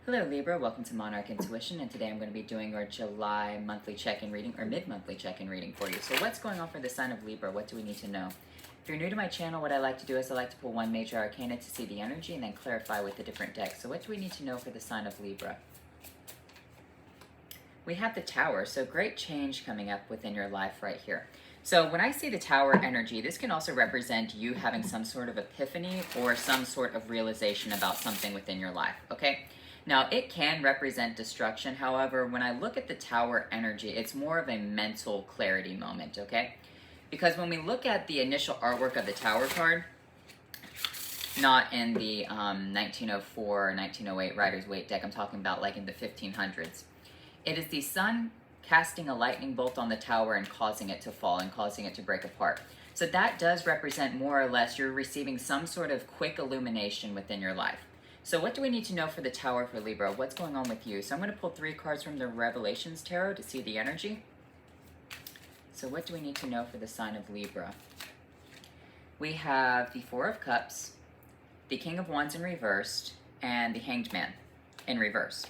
Hello Libra, welcome to Monarch Intuition, and today I'm going to be doing your July monthly check-in reading, or mid-monthly check-in reading for you. So what's going on for the sign of Libra? What do we need to know? If you're new to my channel, what I like to do is I like to pull one major arcana to see the energy and then clarify with the different decks. So what do we need to know for the sign of Libra? We have the Tower, so great change coming up within your life right here. So when I see the Tower energy, this can also represent you having some sort of epiphany or some sort of realization about something within your life, okay? Now, it can represent destruction. However, when I look at the Tower energy, it's more of a mental clarity moment, okay? Because when we look at the initial artwork of the Tower card, not in the 1904 or 1908 Rider's Waite deck, I'm talking about like in the 1500s. It is the sun casting a lightning bolt on the tower and causing it to fall and causing it to break apart. So that does represent more or less you're receiving some sort of quick illumination within your life. So what do we need to know for the Tower for Libra? What's going on with you? So I'm going to pull 3 cards from the Revelations Tarot to see the energy. So what do we need to know for the sign of Libra? We have the 4 of Cups, the King of Wands in reversed, and the Hanged Man in reverse.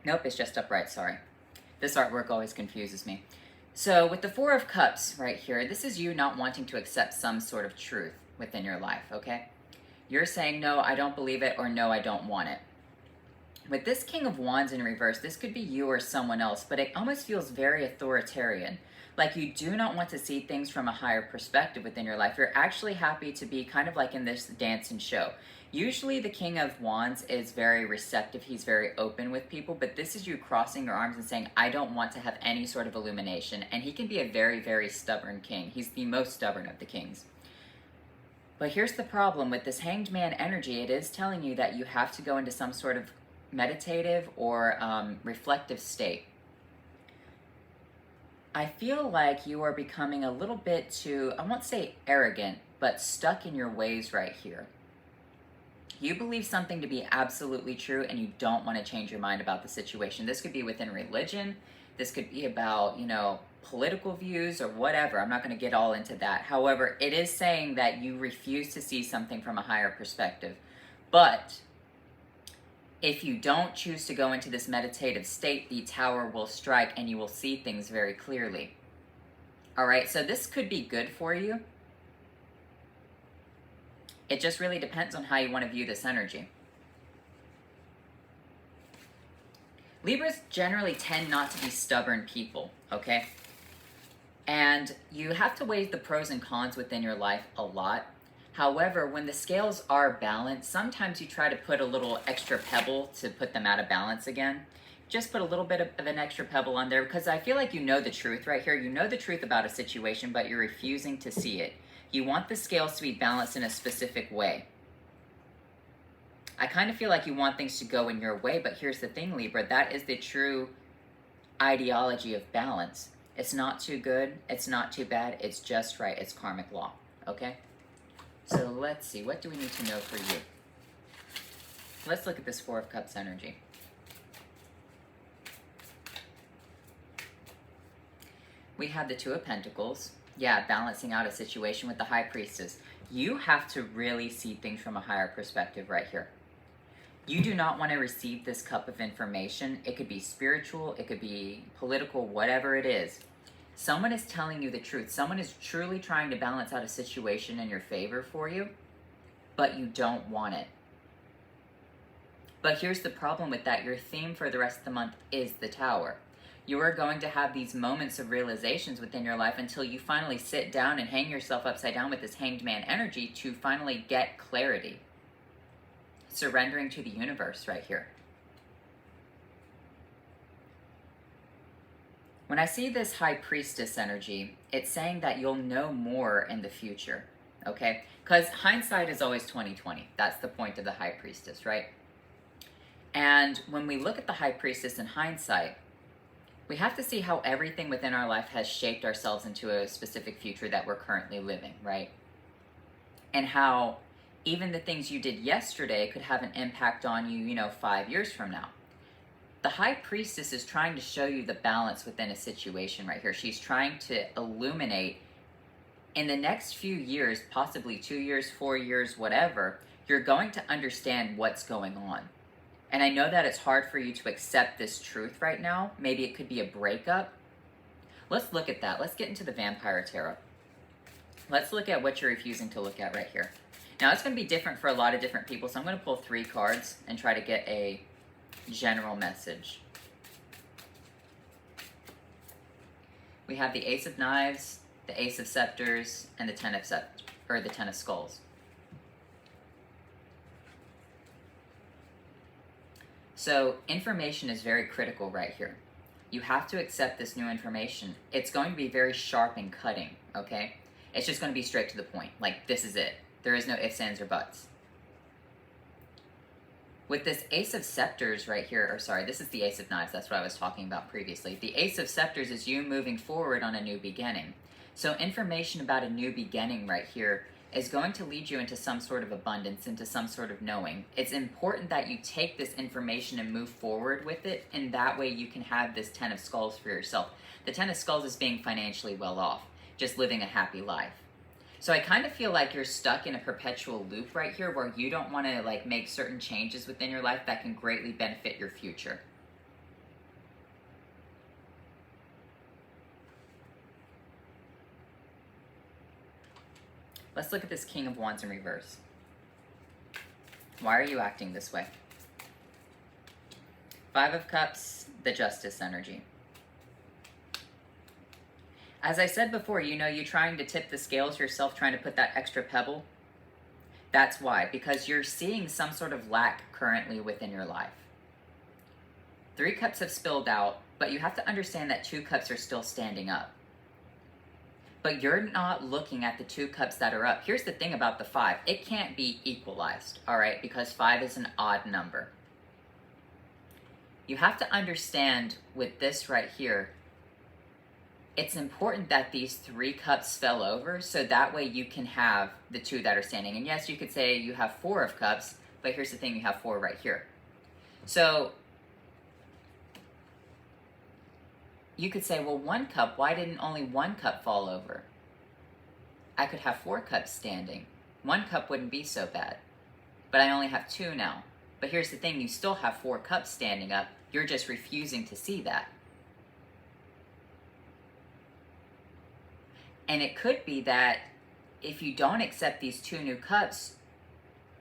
Nope, it's just upright, sorry. This artwork always confuses me. So with the 4 of Cups right here, this is you not wanting to accept some sort of truth within your life, okay? You're saying, no, I don't believe it, or no, I don't want it. With this King of Wands in reverse, this could be you or someone else, but it almost feels very authoritarian. Like you do not want to see things from a higher perspective within your life. You're actually happy to be kind of like in this dance and show. Usually the King of Wands is very receptive. He's very open with people, but this is you crossing your arms and saying, I don't want to have any sort of illumination. And he can be a very, very stubborn king. He's the most stubborn of the kings. But here's the problem with this Hanged Man energy. It is telling you that you have to go into some sort of meditative or reflective state. I feel like you are becoming a little bit too, I won't say arrogant, but stuck in your ways right here. You believe something to be absolutely true and you don't want to change your mind about the situation. This could be within religion. This could be about, political views or whatever. I'm not going to get all into that. However, it is saying that you refuse to see something from a higher perspective. But if you don't choose to go into this meditative state, the Tower will strike and you will see things very clearly. All right, so this could be good for you. It just really depends on how you want to view this energy. Libras generally tend not to be stubborn people, okay? And you have to weigh the pros and cons within your life a lot. However, when the scales are balanced, sometimes you try to put a little extra pebble to put them out of balance again. Just put a little bit of an extra pebble on there because I feel like you know the truth right here. You know the truth about a situation, but you're refusing to see it. You want the scales to be balanced in a specific way. I kind of feel like you want things to go in your way, but here's the thing, Libra. That is the true ideology of balance. It's not too good. It's not too bad. It's just right. It's karmic law. Okay? So let's see. What do we need to know for you? Let's look at this 4 of Cups energy. We have the 2 of Pentacles. Yeah, balancing out a situation with the High Priestess. You have to really see things from a higher perspective right here. You do not want to receive this cup of information. It could be spiritual, it could be political, whatever it is. Someone is telling you the truth. Someone is truly trying to balance out a situation in your favor for you, but you don't want it. But here's the problem with that. Your theme for the rest of the month is the Tower. You are going to have these moments of realizations within your life until you finally sit down and hang yourself upside down with this Hanged Man energy to finally get clarity. Surrendering to the universe right here. When I see this High Priestess energy, it's saying that you'll know more in the future, okay? Because hindsight is always 20/20. That's the point of the High Priestess, right? And when we look at the High Priestess in hindsight, we have to see how everything within our life has shaped ourselves into a specific future that we're currently living, right? And how even the things you did yesterday could have an impact on you, 5 years from now. The High Priestess is trying to show you the balance within a situation right here. She's trying to illuminate in the next few years, possibly 2 years, 4 years, whatever, you're going to understand what's going on. And I know that it's hard for you to accept this truth right now. Maybe it could be a breakup. Let's look at that. Let's get into the Vampire Tarot. Let's look at what you're refusing to look at right here. Now, it's going to be different for a lot of different people, so I'm going to pull 3 cards and try to get a general message. We have the Ace of Knives, the Ace of Scepters, and the Ten of Skulls. So, information is very critical right here. You have to accept this new information. It's going to be very sharp and cutting, okay? It's just going to be straight to the point. Like, this is it. There is no ifs, ands, or buts. With this Ace of Scepters right here, or sorry, this is the Ace of Knives. That's what I was talking about previously. The Ace of Scepters is you moving forward on a new beginning. So information about a new beginning right here is going to lead you into some sort of abundance, into some sort of knowing. It's important that you take this information and move forward with it, and that way you can have this Ten of Skulls for yourself. The Ten of Skulls is being financially well off, just living a happy life. So I kind of feel like you're stuck in a perpetual loop right here where you don't want to like make certain changes within your life that can greatly benefit your future. Let's look at this King of Wands in reverse. Why are you acting this way? 5 of Cups, the Justice energy. As I said before, you know, you trying to tip the scales yourself, trying to put that extra pebble. That's why, because you're seeing some sort of lack currently within your life. 3 cups have spilled out, but you have to understand that 2 cups are still standing up. But you're not looking at the 2 cups that are up. Here's the thing about the 5. It can't be equalized, all right? Because 5 is an odd number. You have to understand with this right here, it's important that these 3 cups fell over so that way you can have the 2 that are standing. And yes, you could say you have 4 of cups, but here's the thing, you have 4 right here. So you could say, well, 1 cup, why didn't only 1 cup fall over? I could have 4 cups standing. 1 cup wouldn't be so bad. But I only have 2 now. But here's the thing, you still have 4 cups standing up. You're just refusing to see that. And it could be that if you don't accept these 2 new cups,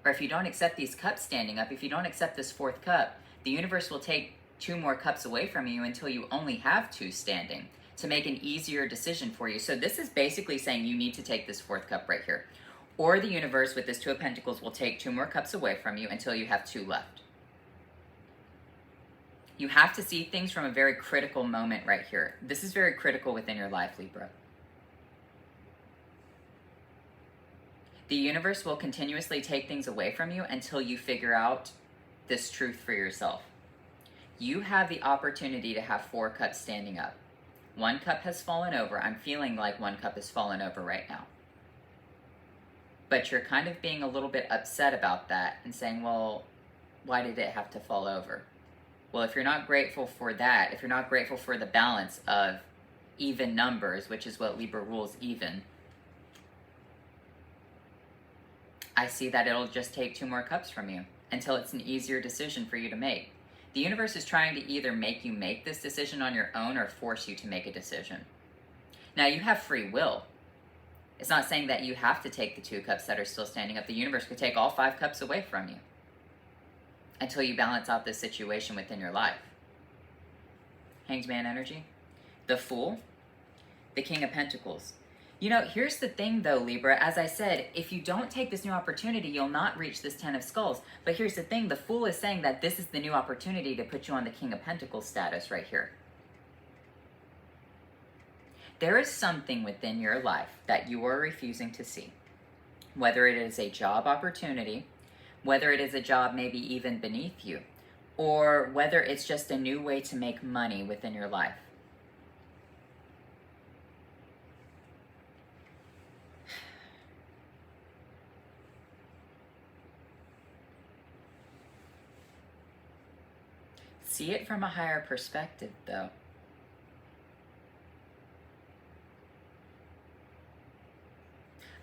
or if you don't accept these cups standing up, if you don't accept this 4th cup, the universe will take 2 more cups away from you until you only have 2 standing to make an easier decision for you. So this is basically saying you need to take this 4th cup right here. Or the universe with this 2 of Pentacles will take 2 more cups away from you until you have 2 left. You have to see things from a very critical moment right here. This is very critical within your life, Libra. The universe will continuously take things away from you until you figure out this truth for yourself. You have the opportunity to have 4 cups standing up. 1 cup has fallen over. I'm feeling like 1 cup has fallen over right now. But you're kind of being a little bit upset about that and saying, well, why did it have to fall over? Well, if you're not grateful for that, if you're not grateful for the balance of even numbers, which is what Libra rules, even, I see that it'll just take 2 more cups from you until it's an easier decision for you to make. The universe is trying to either make you make this decision on your own or force you to make a decision. Now, you have free will. It's not saying that you have to take the 2 cups that are still standing up. The universe could take all 5 cups away from you until you balance out this situation within your life. Hanged Man energy. The Fool. The King of Pentacles. You know, here's the thing though, Libra. As I said, if you don't take this new opportunity, you'll not reach this 10 of Skulls. But here's the thing, the Fool is saying that this is the new opportunity to put you on the King of Pentacles status right here. There is something within your life that you are refusing to see. Whether it is a job opportunity, whether it is a job maybe even beneath you, or whether it's just a new way to make money within your life. See it from a higher perspective, though.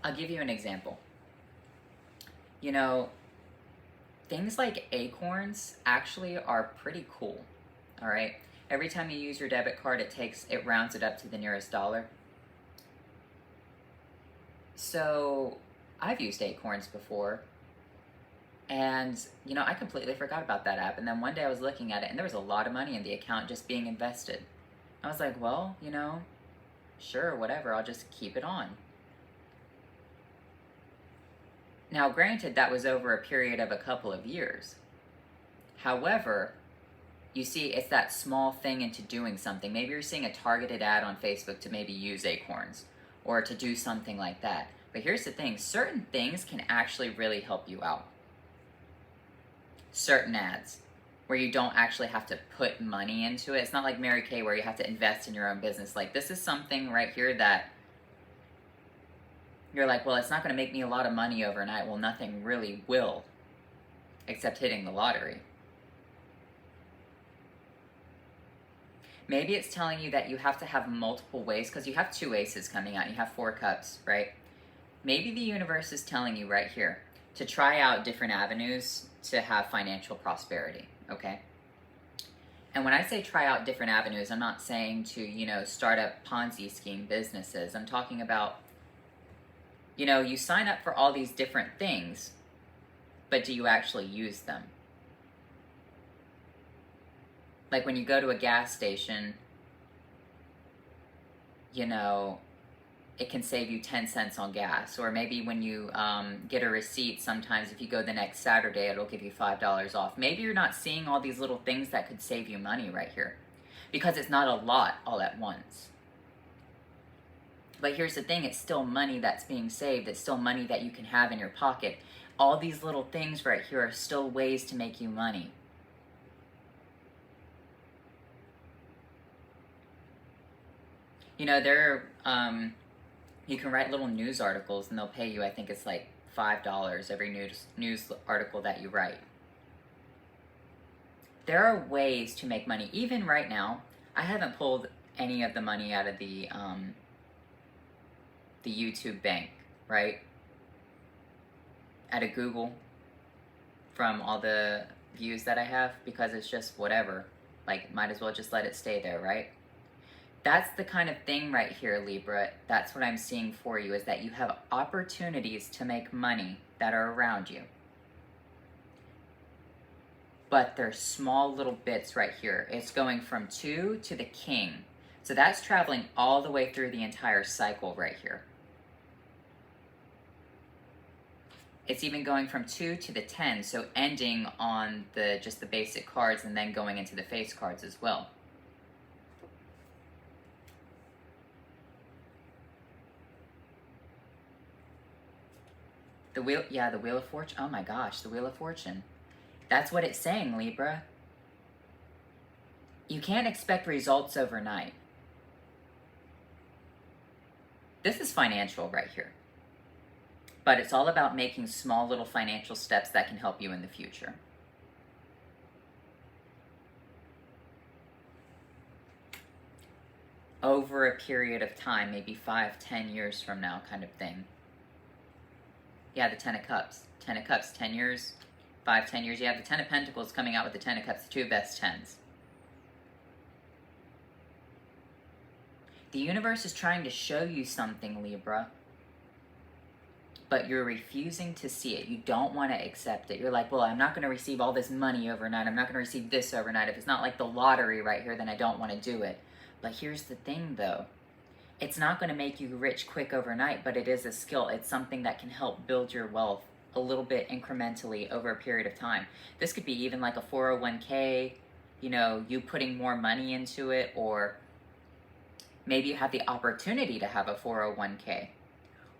I'll give you an example. You know, things like acorns actually are pretty cool. All right. Every time you use your debit card, it rounds it up to the nearest dollar. So I've used acorns before, and I completely forgot about that app. And then one day I was looking at it, and there was a lot of money in the account just being invested. I was like, well, sure, whatever, I'll just keep it on. Now, granted, that was over a period of a couple of years. However, you see, it's that small thing into doing something. Maybe you're seeing a targeted ad on Facebook to maybe use acorns or to do something like that. But here's the thing, certain things can actually really help you out. Certain ads where you don't actually have to put money into it. It's not like Mary Kay where you have to invest in your own business. Like, this is something right here that you're like, well, it's not going to make me a lot of money overnight. Well, nothing really will, except hitting the lottery. Maybe it's telling you that you have to have multiple ways, because you have 2 aces coming out. You have 4 cups, right? Maybe the universe is telling you right here to try out different avenues to have financial prosperity, okay? And when I say try out different avenues, I'm not saying to, start up Ponzi scheme businesses. I'm talking about, you sign up for all these different things, but do you actually use them? Like when you go to a gas station, it can save you 10 cents on gas. Or maybe when you get a receipt, sometimes if you go the next Saturday, it'll give you $5 off. Maybe you're not seeing all these little things that could save you money right here, because it's not a lot all at once. But here's the thing, it's still money that's being saved. It's still money that you can have in your pocket. All these little things right here are still ways to make you money. You can write little news articles and they'll pay you, I think it's like $5 every news article that you write. There are ways to make money. Even right now, I haven't pulled any of the money out of the YouTube bank, right? Out of Google, from all the views that I have, because it's just whatever. Like, might as well just let it stay there, right? That's the kind of thing right here, Libra. That's what I'm seeing for you, is that you have opportunities to make money that are around you. But they're small little bits right here. It's going from 2 to the king. So that's traveling all the way through the entire cycle right here. It's even going from 2 to the 10, so ending on just the basic cards and then going into the face cards as well. The Wheel of Fortune. Oh my gosh, the Wheel of Fortune. That's what it's saying, Libra. You can't expect results overnight. This is financial right here. But it's all about making small little financial steps that can help you in the future. Over a period of time, maybe 5, 10 years from now kind of thing. Yeah, the 10 of Cups. 10 of Cups, 10 years, 5, 10 years. You have the 10 of Pentacles coming out with the 10 of Cups, the 2 of best 10s. The universe is trying to show you something, Libra, but you're refusing to see it. You don't want to accept it. You're like, well, I'm not going to receive all this money overnight. I'm not going to receive this overnight. If it's not like the lottery right here, then I don't want to do it. But here's the thing, though. It's not going to make you rich quick overnight, but it is a skill. It's something that can help build your wealth a little bit incrementally over a period of time. This could be even like a 401k, you putting more money into it, or maybe you have the opportunity to have a 401k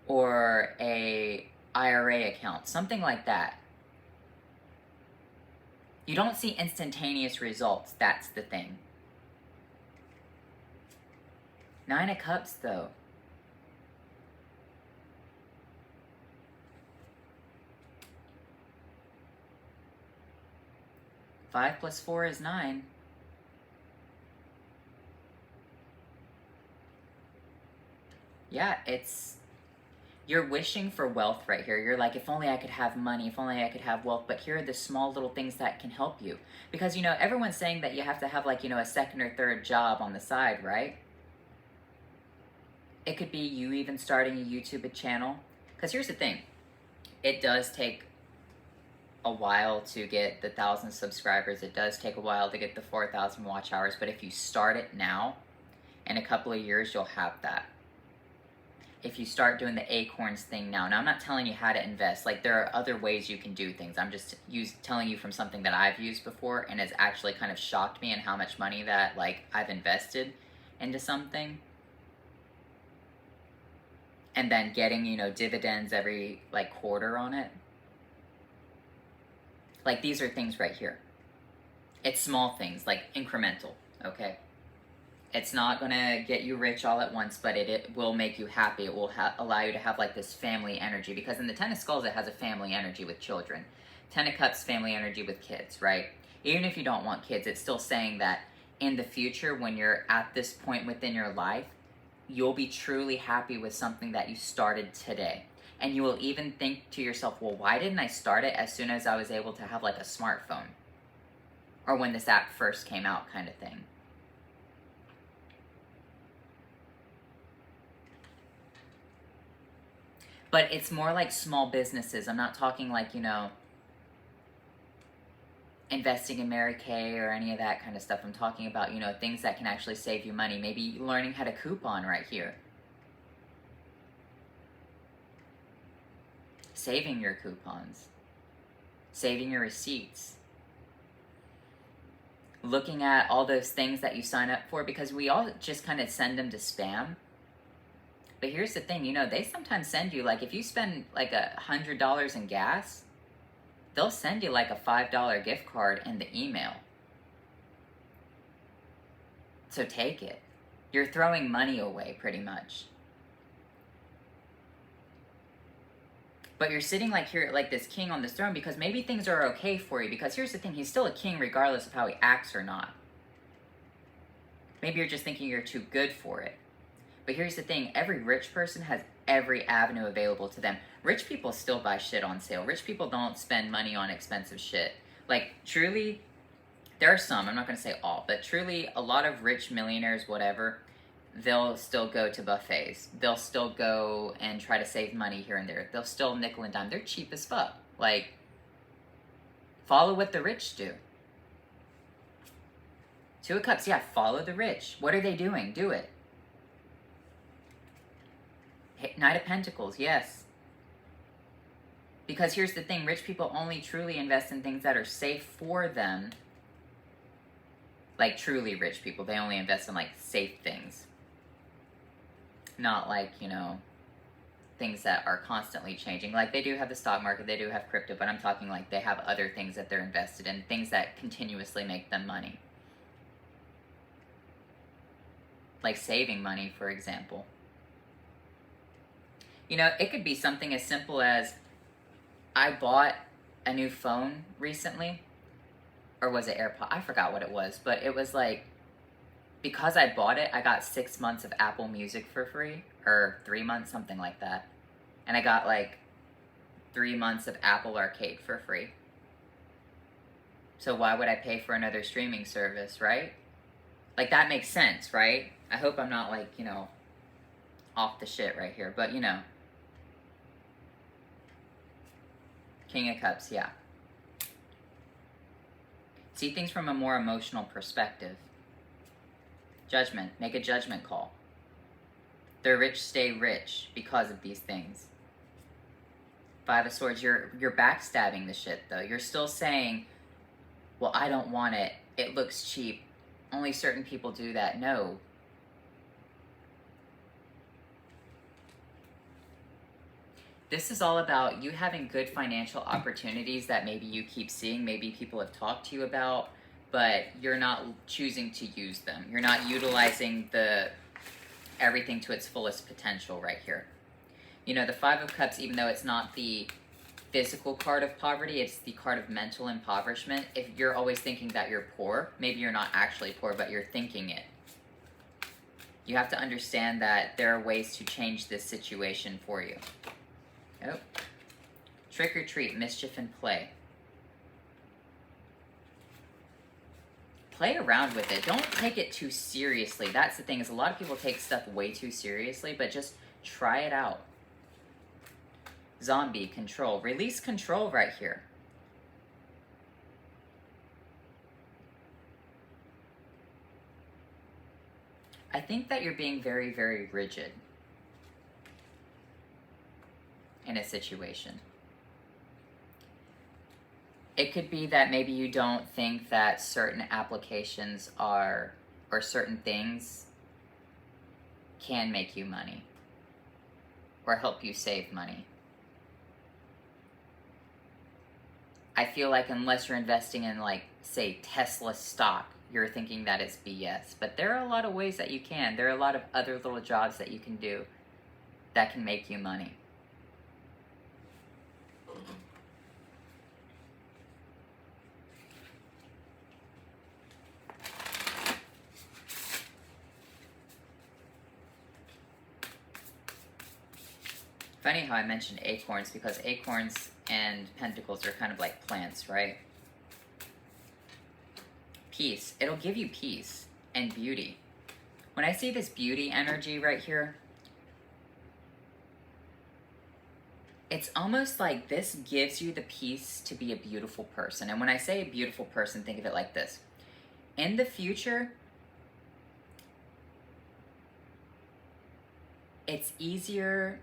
or a IRA account, something like that. You don't see instantaneous results, that's the thing. 9 of Cups, though. Five plus 4 is 9. Yeah, You're wishing for wealth right here. You're like, if only I could have money, if only I could have wealth. But here are the small little things that can help you. Because, you know, everyone's saying that you have to have, like, you know, a second or third job on the side, right? It could be you even starting a YouTube channel. Because here's the thing. It does take a while to get the 1,000 subscribers. It does take a while to get the 4,000 watch hours. But if you start it now, in a couple of years, you'll have that. If you start doing the acorns thing now. Now, I'm not telling you how to invest. Like, there are other ways you can do things. I'm just telling you from something that I've used before, and it's actually kind of shocked me in how much money that, like, I've invested into something. And then getting, you know, dividends every, like, quarter on it. Like, these are things right here. It's small things, like incremental, okay? It's not going to get you rich all at once, but it will make you happy. It will allow you to have, like, this family energy. Because in the Ten of Skulls, it has a family energy with children. Ten of Cups, family energy with kids, right? Even if you don't want kids, it's still saying that in the future, when you're at this point within your life, you'll be truly happy with something that you started today. And you will even think to yourself, well, why didn't I start it as soon as I was able to have, like, a smartphone? Or when this app first came out, kind of thing. But it's more like small businesses. I'm not talking like, you know, investing in Mary Kay or any of that kind of stuff. I'm talking about, you know, things that can actually save you money. Maybe learning how to coupon right here. Saving your coupons. Saving your receipts. Looking at all those things that you sign up for, because we all just kind of send them to spam. But here's the thing, you know, they sometimes send you, like, if you spend like $100 in gas, they'll send you like a $5 gift card in the email. So take it. You're throwing money away pretty much. But you're sitting like here, like this king on this throne, because maybe things are okay for you. Because here's the thing, he's still a king regardless of how he acts or not. Maybe you're just thinking you're too good for it. But here's the thing, every rich person has every avenue available to them. Rich people still buy shit on sale. Rich people don't spend money on expensive shit. Like, truly, there are some, I'm not going to say all, but truly, a lot of rich millionaires, whatever, they'll still go to buffets. They'll still go and try to save money here and there. They'll still nickel and dime. They're cheap as fuck. Like, follow what the rich do. Two of Cups, yeah, follow the rich. What are they doing? Do it. Knight of Pentacles, yes. Because here's the thing, rich people only truly invest in things that are safe for them. Like, truly rich people, they only invest in, like, safe things. Not like, you know, things that are constantly changing. Like, they do have the stock market, they do have crypto, but I'm talking like they have other things that they're invested in, things that continuously make them money. Like saving money, for example. You know, it could be something as simple as, I bought a new phone recently, or was it AirPod? I forgot what it was, but it was like, because I bought it, I got 6 months of Apple Music for free, or 3 months, something like that. And I got like 3 months of Apple Arcade for free. So why would I pay for another streaming service, right? Like, that makes sense, right? I hope I'm not like, you know, off the shit right here, but you know. King of Cups, yeah. See things from a more emotional perspective. Judgment. Make a judgment call. The rich stay rich because of these things. Five of Swords, you're backstabbing the shit, though. You're still saying, well, I don't want it. It looks cheap. Only certain people do that. No. This is all about you having good financial opportunities that maybe you keep seeing, maybe people have talked to you about, but you're not choosing to use them. You're not utilizing everything to its fullest potential right here. You know, the Five of Cups, even though it's not the physical card of poverty, it's the card of mental impoverishment. If you're always thinking that you're poor, maybe you're not actually poor, but you're thinking it. You have to understand that there are ways to change this situation for you. Oh. Trick or treat, mischief and play. Play around with it. Don't take it too seriously. That's the thing, is a lot of people take stuff way too seriously, but just try it out. Zombie, control. Release control right here. I think that you're being very, very rigid in a situation. It could be that maybe you don't think that certain applications are, or certain things can make you money or help you save money. I feel like unless you're investing in, like, say, Tesla stock, you're thinking that it's BS. But there are a lot of ways that you can. There are a lot of other little jobs that you can do that can make you money. Funny how I mentioned acorns, because acorns and pentacles are kind of like plants, right? Peace. It'll give you peace and beauty. When I see this beauty energy right here, it's almost like this gives you the peace to be a beautiful person. And when I say a beautiful person, think of it like this. In the future, it's easier.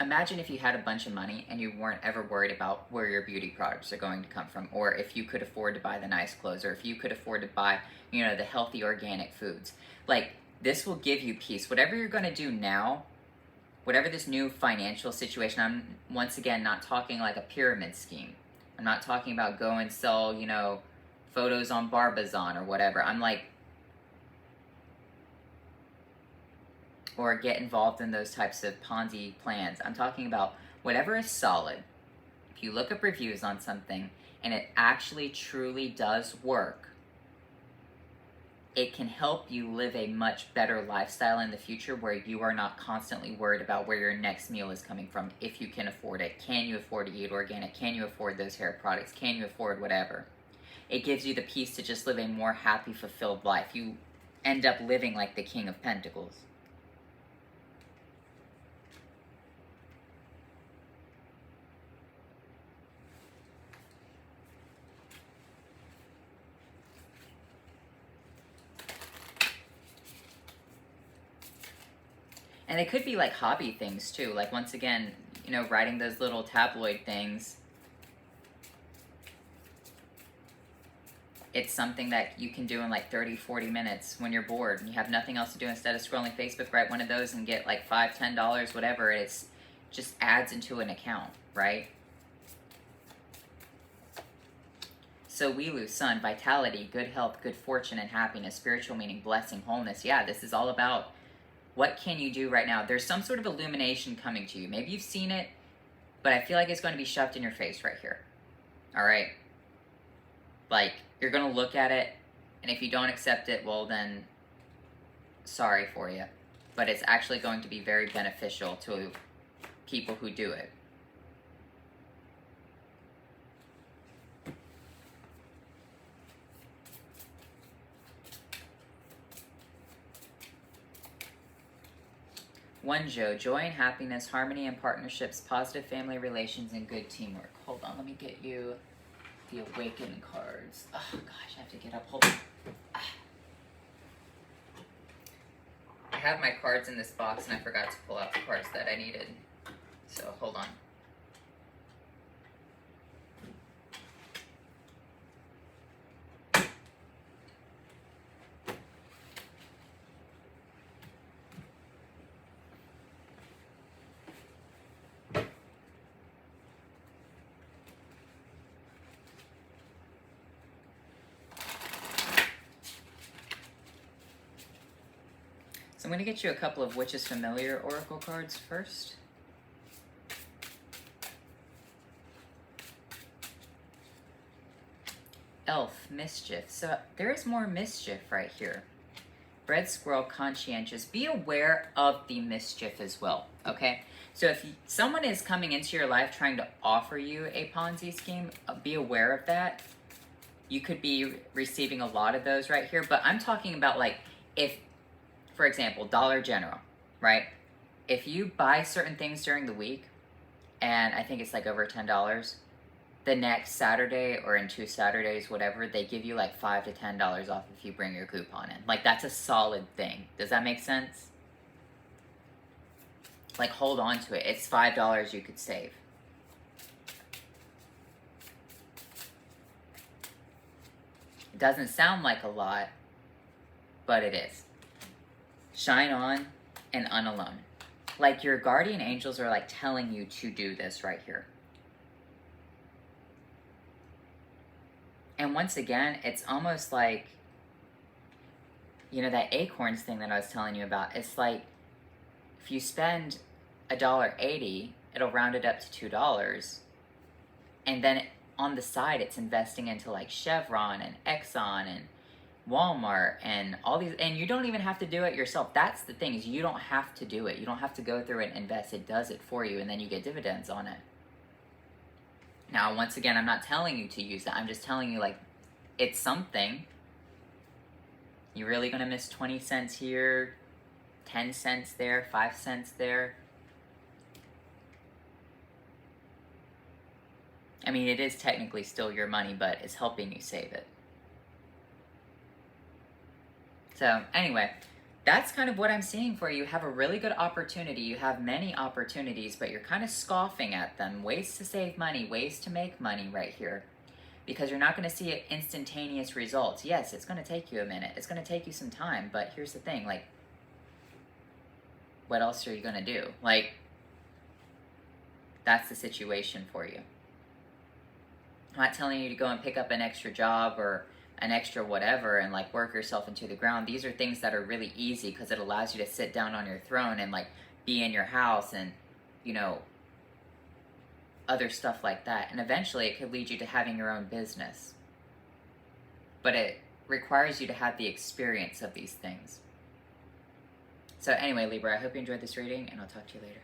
Imagine if you had a bunch of money and you weren't ever worried about where your beauty products are going to come from, or if you could afford to buy the nice clothes, or if you could afford to buy, you know, the healthy organic foods. Like, this will give you peace. Whatever you're going to do now, whatever this new financial situation, I'm once again not talking like a pyramid scheme. I'm not talking about go and sell, you know, photos on Barbizon or whatever. I'm like, or get involved in those types of Ponzi plans. I'm talking about whatever is solid. If you look up reviews on something and it actually truly does work, it can help you live a much better lifestyle in the future, where you are not constantly worried about where your next meal is coming from, if you can afford it. Can you afford to eat organic? Can you afford those hair products? Can you afford whatever? It gives you the peace to just live a more happy, fulfilled life. You end up living like the King of Pentacles. And it could be like hobby things too. Like, once again, you know, writing those little tabloid things. It's something that you can do in like 30, 40 minutes when you're bored and you have nothing else to do. Instead of scrolling Facebook, write one of those and get like $5, $10, whatever. It's just adds into an account, right? So we lose sun, vitality, good health, good fortune and happiness, spiritual meaning, blessing, wholeness. Yeah, this is all about what can you do right now. There's some sort of illumination coming to you. Maybe you've seen it, but I feel like it's going to be shoved in your face right here. All right? Like, you're going to look at it, and if you don't accept it, well then, sorry for you. But it's actually going to be very beneficial to people who do it. One Joe, joy and happiness, harmony and partnerships, positive family relations, and good teamwork. Hold on, let me get you the Awaken cards. Oh gosh, I have to get up. Hold on. I have my cards in this box and I forgot to pull out the cards that I needed. So hold on. So I'm going to get you a couple of Witches Familiar Oracle cards first. Elf, mischief. So there is more mischief right here. Bread squirrel, conscientious. Be aware of the mischief as well, okay? So if someone is coming into your life trying to offer you a Ponzi scheme, be aware of that. You could be receiving a lot of those right here, but I'm talking about like if, for example, Dollar General, right? If you buy certain things during the week, and I think it's like over $10, the next Saturday or in 2 Saturdays, whatever, they give you like $5 to $10 off if you bring your coupon in. Like, that's a solid thing. Does that make sense? Like, hold on to it. It's $5 you could save. It doesn't sound like a lot, but it is. Shine on and unalone. Like, your guardian angels are like telling you to do this right here. And once again, it's almost like, you know, that acorns thing that I was telling you about. It's like, if you spend $1.80, it'll round it up to $2. And then on the side, it's investing into like Chevron and Exxon and Walmart and all these, and you don't even have to do it yourself. That's the thing, is you don't have to do it. You don't have to go through and invest. It does it for you, and then you get dividends on it. Now, once again, I'm not telling you to use that. I'm just telling you, like, it's something. You're really going to miss 20 cents here, 10 cents there, 5 cents there. I mean, it is technically still your money, but it's helping you save it. So, anyway, that's kind of what I'm seeing for you. You have a really good opportunity. You have many opportunities, but you're kind of scoffing at them. Ways to save money, ways to make money right here. Because you're not going to see instantaneous results. Yes, it's going to take you a minute. It's going to take you some time, but here's the thing, like, what else are you going to do? Like, that's the situation for you. I'm not telling you to go and pick up an extra job or an extra whatever and like work yourself into the ground. These are things that are really easy because it allows you to sit down on your throne and like be in your house and, you know, other stuff like that. And eventually it could lead you to having your own business. But it requires you to have the experience of these things. So anyway, Libra, I hope you enjoyed this reading, and I'll talk to you later.